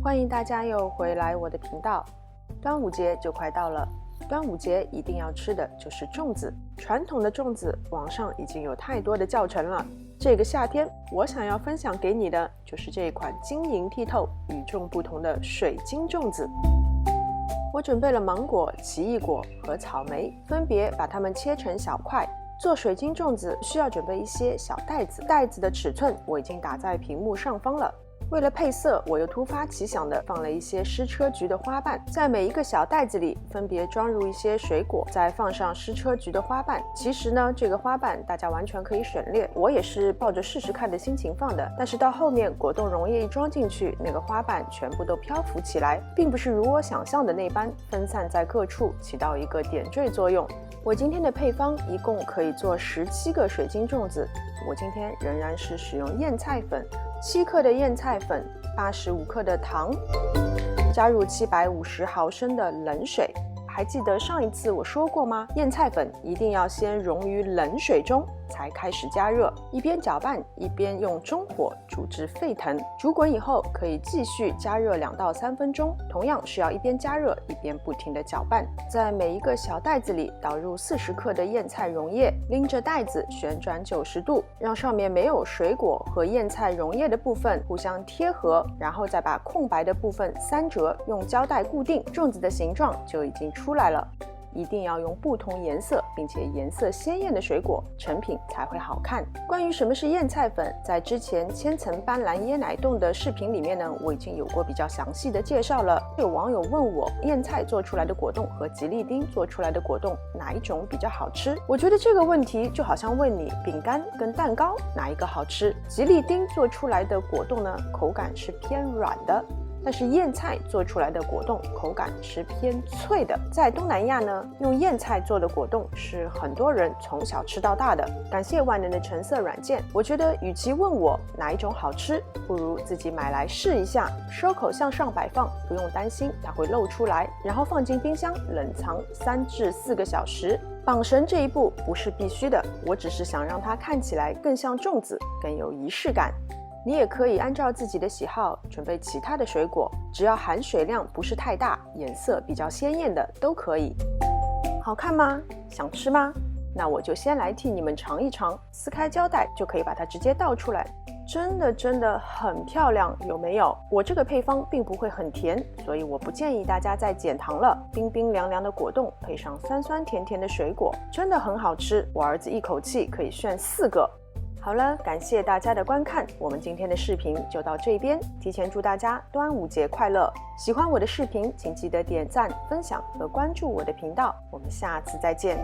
欢迎大家又回来我的频道。端午节就快到了，端午节一定要吃的就是粽子。传统的粽子，网上已经有太多的教程了。这个夏天，我想要分享给你的就是这一款晶莹剔透、与众不同的水晶粽子。我准备了芒果、奇异果和草莓，分别把它们切成小块。做水晶粽子需要准备一些小袋子，袋子的尺寸我已经打在屏幕上方了。为了配色，我又突发奇想的放了一些矢车菊的花瓣，在每一个小袋子里分别装入一些水果，再放上矢车菊的花瓣。其实呢，这个花瓣大家完全可以省略，我也是抱着试试看的心情放的。但是到后面果冻溶液一装进去，那个花瓣全部都漂浮起来，并不是如我想象的那般分散在各处，起到一个点缀作用。我今天的配方一共可以做17个水晶粽子，我今天仍然是使用燕菜粉，7克的燕菜粉，85克的糖，加入750毫升的冷水。还记得上一次我说过吗？燕菜粉一定要先溶于冷水中才开始加热，一边搅拌一边用中火煮至沸腾，煮滚以后可以继续加热2到3分钟，同样是要一边加热一边不停的搅拌。在每一个小袋子里倒入40克的燕菜溶液，拎着袋子旋转90度，让上面没有水果和燕菜溶液的部分互相贴合，然后再把空白的部分3折，用胶带固定，粽子的形状就已经出来了。一定要用不同颜色并且颜色鲜艳的水果，成品才会好看。关于什么是燕菜粉，在之前千层斑斓椰奶冻的视频里面呢，我已经有过比较详细的介绍了。有网友问我，燕菜做出来的果冻和吉利丁做出来的果冻哪一种比较好吃？我觉得这个问题就好像问你饼干跟蛋糕哪一个好吃。吉利丁做出来的果冻呢，口感是偏软的，但是燕菜做出来的果冻口感是偏脆的。在东南亚呢，用燕菜做的果冻是很多人从小吃到大的。感谢万能的橙色软件，我觉得与其问我哪一种好吃，不如自己买来试一下。收口向上摆放，不用担心它会漏出来，然后放进冰箱冷藏3至4个小时。绑绳这一步不是必须的，我只是想让它看起来更像粽子，更有仪式感。你也可以按照自己的喜好准备其他的水果，只要含水量不是太大，颜色比较鲜艳的都可以。好看吗？想吃吗？那我就先来替你们尝一尝，撕开胶带就可以把它直接倒出来。真的很漂亮，有没有？我这个配方并不会很甜，所以我不建议大家再减糖了。冰冰凉凉的果冻配上酸酸甜甜的水果，真的很好吃。我儿子一口气可以炫4个。好了，感谢大家的观看，我们今天的视频就到这边。提前祝大家端午节快乐！喜欢我的视频，请记得点赞、分享和关注我的频道。我们下次再见。